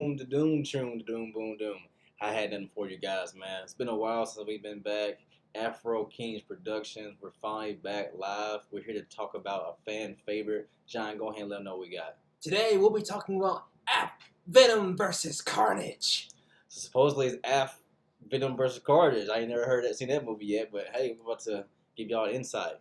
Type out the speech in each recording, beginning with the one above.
Boom, da doom, choom, da doom, boom, doom. I had nothing for you guys, man. It's been a while since we've been back. Afro Kings Productions, we're finally back live. We're here to talk about a fan favorite. John, go ahead and let them know what we got. Today we'll be talking about Venom versus Carnage. So supposedly it's Venom versus Carnage. I ain't never seen that movie yet, but hey, we're about to give y'all an insight.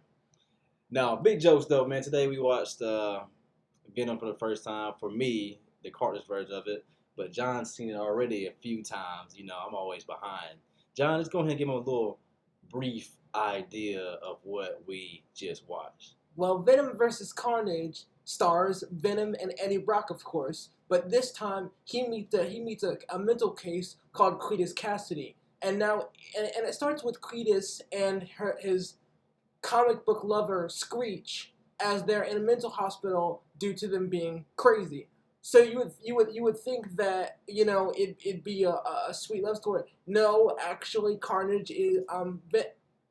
Now, big jokes though, man. Today we watched Venom for the first time. For me, the Carnage version of it. But John's seen it already a few times. You know, I'm always behind. John, let's go ahead and give him a little brief idea of what we just watched. Well, Venom versus Carnage stars Venom and Eddie Brock, of course, but this time he meets a mental case called Cletus Cassidy, and it starts with Cletus and his comic book lover Screech as they're in a mental hospital due to them being crazy. So you would think that it'd be a sweet love story. No, actually, Carnage is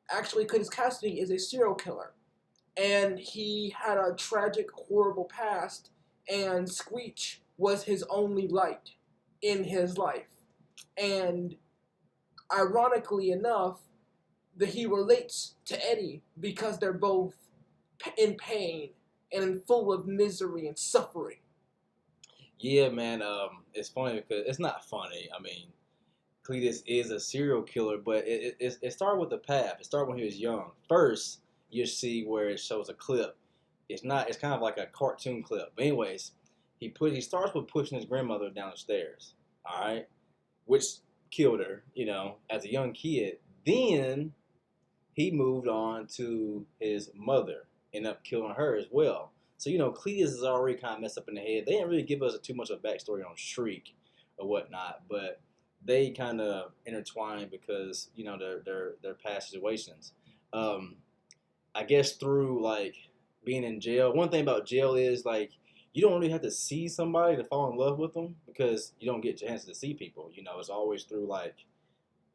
actually Cletus Cassidy is a serial killer, and he had a tragic, horrible past. And Screech was his only light in his life, and ironically enough, he relates to Eddie because they're both in pain and full of misery and suffering. Yeah, man. It's funny because it's not funny. I mean, Cletus is a serial killer, but it started with the path. It started when he was young. First, you see where it shows a clip. It's not. It's kind of like a cartoon clip. But anyways, he starts with pushing his grandmother down the stairs. All right, which killed her. You know, as a young kid. Then he moved on to his mother, ended up killing her as well. So Cletus is already kind of messed up in the head. They didn't really give us too much of a backstory on Shriek or whatnot, but they kind of intertwine because their past situations. Um, I guess through like being in jail. One thing about jail is like you don't really have to see somebody to fall in love with them because you don't get chances to see people. It's always through like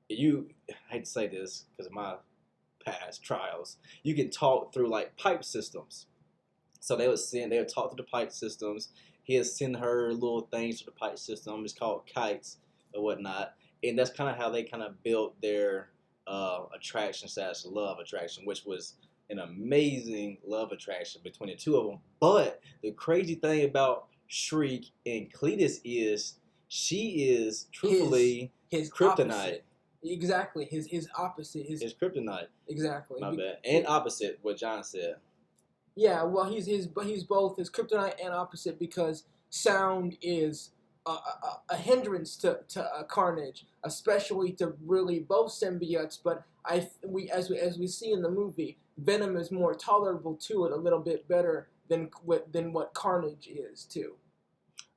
you. I hate to say this because of my past trials. You can talk through like pipe systems. So they would talk to the pipe systems. He would send her little things to the pipe system. It's called kites or whatnot. And that's kind of how they kind of built their attraction slash love attraction, which was an amazing love attraction between the two of them. But the crazy thing about Shriek and Cletus is she is truthfully his kryptonite. Opposite. Exactly, his opposite. His kryptonite. Exactly. My bad. And opposite what John said. Yeah, well, he's both his kryptonite and opposite because sound is a hindrance to Carnage, especially to really both symbiotes. But as we see in the movie, Venom is more tolerable to it a little bit better than what Carnage is too.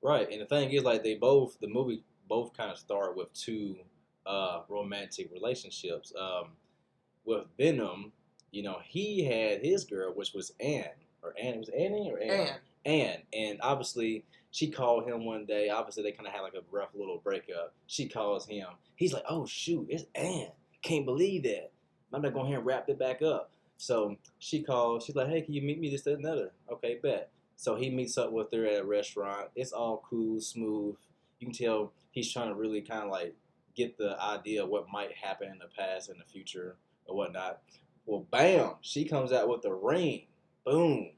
Right, and the thing is, like the movie both kind of start with two romantic relationships. With Venom, he had his girl, which was Anne, or Anne. It was Annie or Anne. Anne, and obviously she called him one day. Obviously they kind of had like a rough little breakup. She calls him. He's like, "Oh shoot, it's Anne! Can't believe that. I'm not going here and wrap it back up." So she calls. She's like, "Hey, can you meet me this, that, and another?" Okay, bet. So he meets up with her at a restaurant. It's all cool, smooth. You can tell he's trying to really kind of like get the idea of what might happen in the past and the future or whatnot. Well, bam, she comes out with the ring. Boom.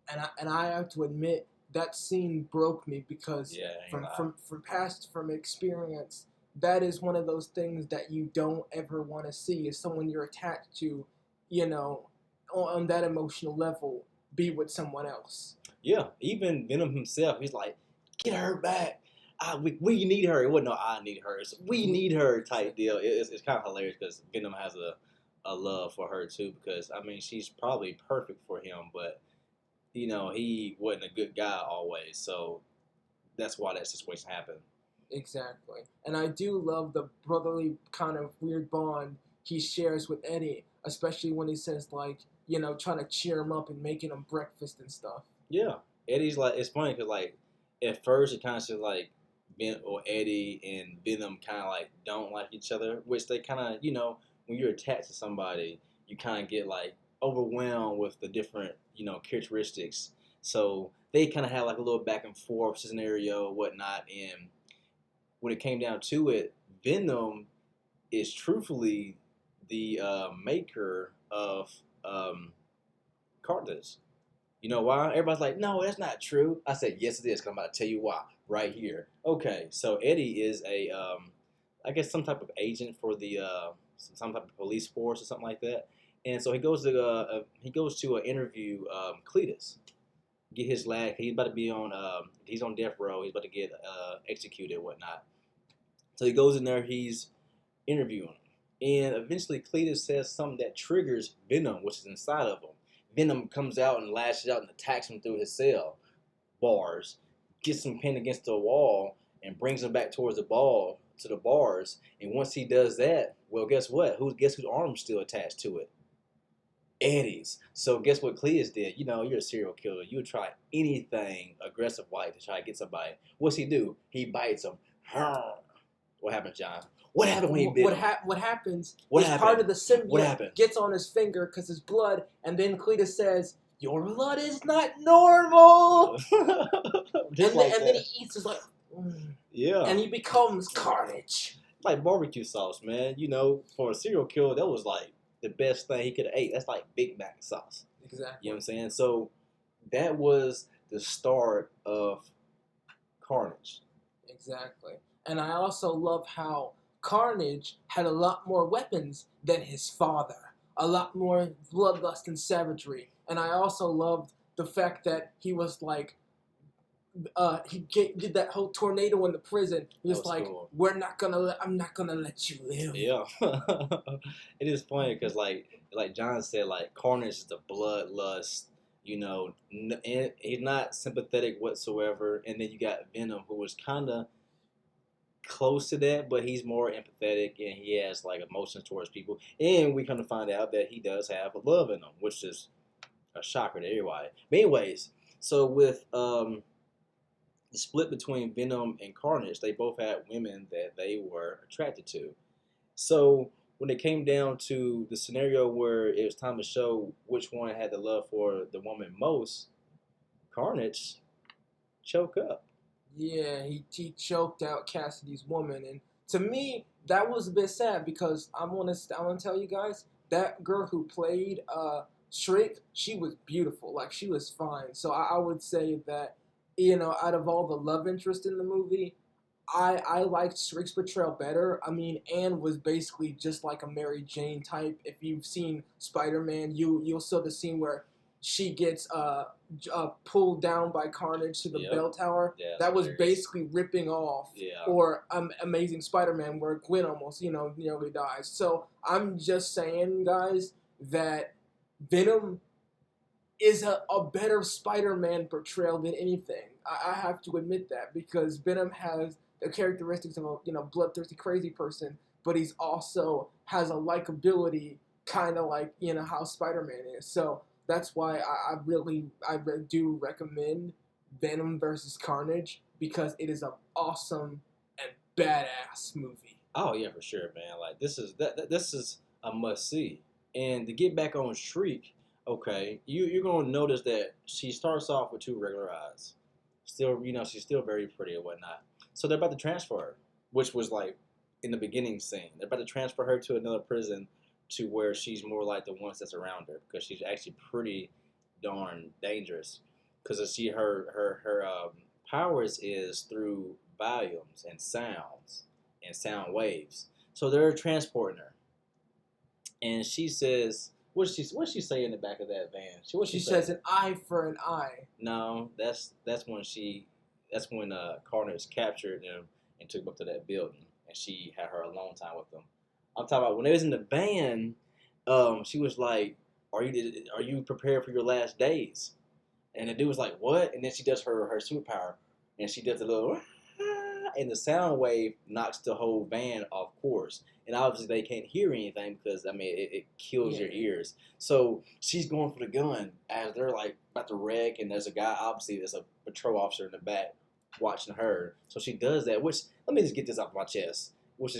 And I have to admit that scene broke me because from experience, that is one of those things that you don't ever want to see is someone you're attached to, on that emotional level, be with someone else. Yeah, even Venom himself, he's like, "Get her back. We need her." It wasn't no "I need her." It's "we need her" type deal. It's kind of hilarious because Venom has a love for her too because I mean she's probably perfect for him, but he wasn't a good guy always, so that's why that situation happened. Exactly, and I do love the brotherly kind of weird bond he shares with Eddie, especially when he says like trying to cheer him up and making him breakfast and stuff. Yeah, Eddie's like it's funny because like at first it kind of seems like Eddie and Venom kind of like don't like each other, which they kind of when you're attached to somebody, you kind of get like overwhelmed with the different characteristics. So they kind of had like a little back and forth scenario, whatnot. And when it came down to it, Venom is truthfully the maker of Carnage. You know why? Everybody's like, no, that's not true. I said, yes, it is. Cause I'm about to tell you why right here. Okay, so Eddie is a, I guess, some type of agent for the some type of police force or something like that. And so he goes to interview Cletus, get his lag. He's about to be on he's on death row. He's about to get executed and whatnot. So he goes in there. He's interviewing him, and eventually Cletus says something that triggers Venom, which is inside of him. Venom comes out and lashes out and attacks him through his cell bars, gets him pinned against the wall, and brings him back towards the bars. And once he does that, well, guess what? Guess whose arm's still attached to it? Eddie's. So guess what Cletus did? You know, you're a serial killer. You would try anything aggressive like to try to get somebody. What's he do? He bites him. What happened, John? What happened when he bit him? What happens What is happened? part of the What symbiote happened? gets on his finger because his blood, and then Cletus says, "Your blood is not normal." Just like and then he eats his like, yeah, and he becomes Carnage. like barbecue sauce, man. You know, for a serial killer, that was like the best thing he could have ate. That's like Big Mac sauce. Exactly. You know what I'm saying? So that was the start of Carnage. Exactly. And I also love how Carnage had a lot more weapons than his father, a lot more bloodlust and savagery. And I also loved the fact that he was like, did that whole tornado in the prison. He was like, cool. I'm not gonna let you live. Yeah, it is funny because like John said, like Carnage is the bloodlust. You know, and he's not sympathetic whatsoever. And then you got Venom, who was kind of close to that, but he's more empathetic and he has like emotions towards people. And we kind of find out that he does have a love in him, which is a shocker to everybody. But anyways, so with the split between Venom and Carnage, they both had women that they were attracted to. So when it came down to the scenario where it was time to show which one had the love for the woman most, Carnage choke up. Yeah, he choked out Cassidy's woman, and to me that was a bit sad because I want to tell you guys that girl who played Shriek, she was beautiful, like she was fine. So I would say that, out of all the love interest in the movie, I liked Shriek's portrayal better. I mean, Anne was basically just like a Mary Jane type. If you've seen Spider-Man, you'll see the scene where she gets pulled down by Carnage to the bell tower. Yeah, that was basically ripping off. Yeah. Or Amazing Spider-Man, where Gwen almost nearly dies. So I'm just saying, guys, that Venom is a better Spider-Man portrayal than anything. I have to admit that, because Venom has the characteristics of a bloodthirsty crazy person, but he's also has a likability kind of like how Spider-Man is. So that's why I do recommend Venom versus Carnage, because it is an awesome and badass movie. Oh yeah, for sure, man. Like this is a must see. And to get back on Shriek, okay, you're gonna notice that she starts off with two regular eyes. Still, she's still very pretty and whatnot. So they're about to transfer her, which was like in the beginning scene. They're about to transfer her to another prison to where she's more like the ones that's around her, because she's actually pretty darn dangerous. Because her powers is through volumes and sounds and sound waves. So they're transporting her, and she says, what's she say in the back of that van? She says an eye for an eye. No, that's when Carnage captured them and took them up to that building, and she had her alone time with them. I'm talking about when they was in the van. She was like, "Are you prepared for your last days?" And the dude was like, "What?" And then she does her superpower, and she does a little, and the sound wave knocks the whole van off course. And obviously they can't hear anything because it kills your ears. So she's going for the gun as they're like about to wreck, and there's a guy, obviously there's a patrol officer in the back watching her. So she does that, which, let me just get this off my chest,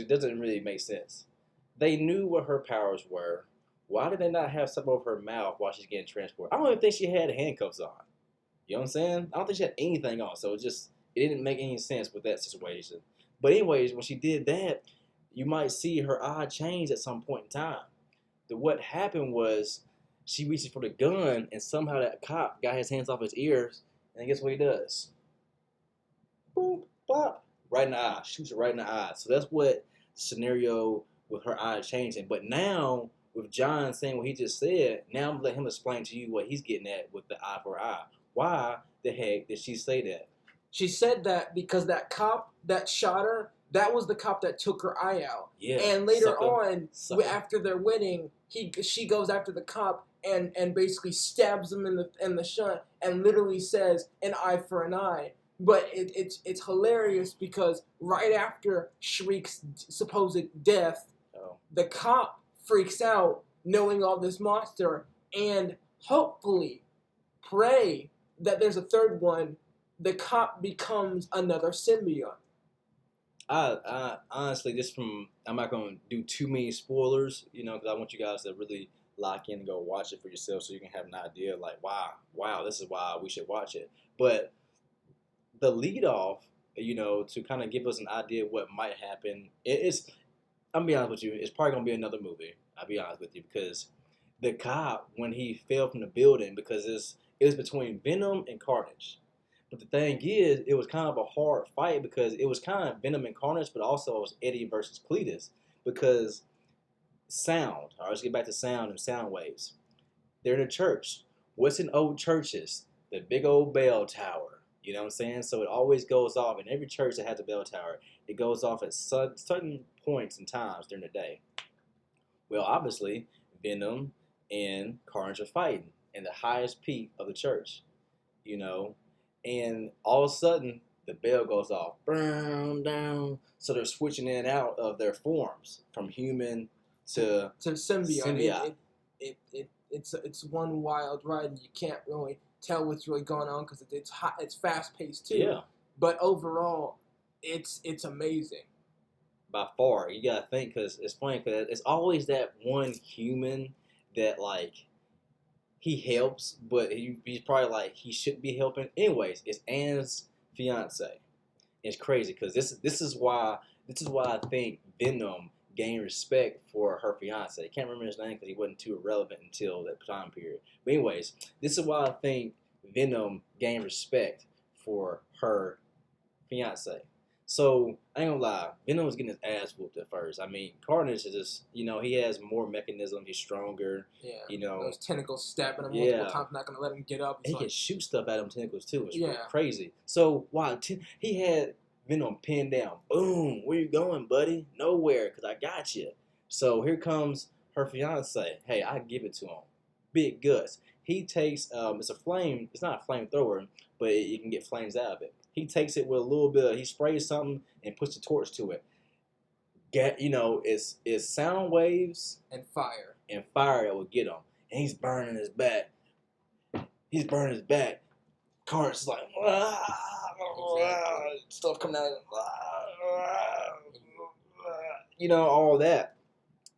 doesn't really make sense. They knew what her powers were. Why did they not have something over her mouth while she's getting transported? I don't even think she had handcuffs on. You know what I'm saying? I don't think she had anything on, so it didn't make any sense with that situation. But anyways, when she did that, you might see her eye change at some point in time. What happened was she reaches for the gun, and somehow that cop got his hands off his ears, and guess what he does? Boom, bop, right in the eye, shoots her right in the eye. So that's what the scenario with her eye changing. But now with John saying what he just said, now I'm letting him explain to you what he's getting at with the eye for eye. Why the heck did she say that? She said that because that cop that shot her, that was the cop that took her eye out. Yeah. And later sucker, on, sucker. after their wedding, she goes after the cop and basically stabs him in the shunt and literally says an eye for an eye. But it's hilarious because right after Shriek's supposed death, the cop freaks out knowing all this monster and hopefully pray that there's a third one. The cop becomes another symbiote. I honestly, I'm not gonna do too many spoilers, because I want you guys to really lock in and go watch it for yourself, so you can have an idea, like, wow, this is why we should watch it. But the lead off, to kind of give us an idea of what might happen, I'm gonna be honest with you, it's probably gonna be another movie. I'll be honest with you, because the cop, when he fell from the building, because it was between Venom and Carnage. But the thing is, it was kind of a hard fight because it was kind of Venom and Carnage, but also it was Eddie versus Cletus. Because sound, all right, let's get back to sound and sound waves. They're in a church. What's in old churches? The big old bell tower. You know what I'm saying? So it always goes off in every church that has a bell tower. It goes off at certain points and times during the day. Well, obviously, Venom and Carnage are fighting in the highest peak of the church. And all of a sudden the bell goes off, down. So they're switching in and out of their forms from human to symbiote. It's one wild ride, and you can't really tell what's really going on because it's hot, it's fast paced too. Yeah. But overall, it's amazing. By far, you gotta think, because it's funny because it's always that one human that he helps, but he's probably he shouldn't be helping. Anyways, it's Anne's fiance. It's crazy because this is why I think Venom gained respect for her fiance. I can't remember his name because he wasn't too irrelevant until that time period. But anyways, this is why I think Venom gained respect for her fiance. So, I ain't gonna lie, Venom was getting his ass whooped at first. I mean, Carnage is just, he has more mechanism, he's stronger. Yeah. Those tentacles stabbing him multiple times, not gonna let him get up. He can shoot stuff at him, tentacles too. It's really crazy. So, he had Venom pinned down. Boom, where you going, buddy? Nowhere, because I got you. So, here comes her fiance. Hey, I give it to him. Big guts. He takes, it's not a flamethrower, but you can get flames out of it. He takes it with a little bit he sprays something and puts the torch to it. It's sound waves and fire that will get him. And he's burning his back. Carnage's like, stuff coming out. All that.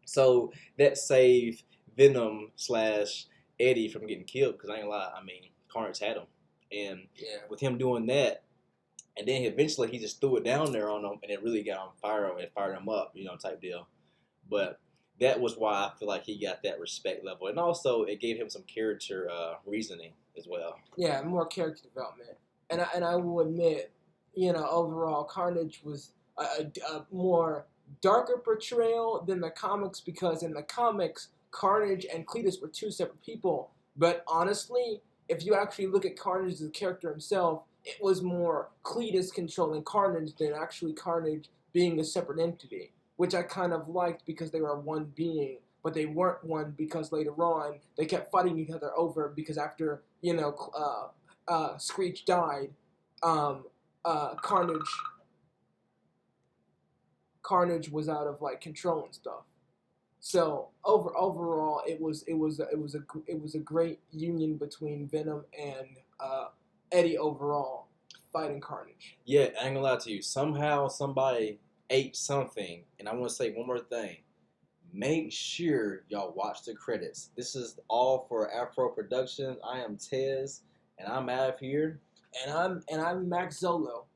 So that saved Venom / Eddie from getting killed, because I ain't gonna lie, I mean, Carnage had him. And with him doing that, and then eventually he just threw it down there on him, and it really got on fire and fired him up, type deal. But that was why I feel like he got that respect level. And also, it gave him some character reasoning as well. Yeah, more character development. And I will admit, overall, Carnage was a more darker portrayal than the comics, because in the comics, Carnage and Cletus were two separate people. But honestly, if you actually look at Carnage as a character himself, it was more Cletus controlling Carnage than actually Carnage being a separate entity, which I kind of liked because they were one being, but they weren't one because later on they kept fighting each other over, because after, Screech died, Carnage was out of control and stuff. So overall, it was a great union between Venom and Eddie overall fighting Carnage. Yeah, I ain't gonna lie to you. Somehow somebody ate something, and I want to say one more thing. Make sure y'all watch the credits. This is all for Afro Productions. I am Tez, And I'm Av here. And I'm Max Zolo.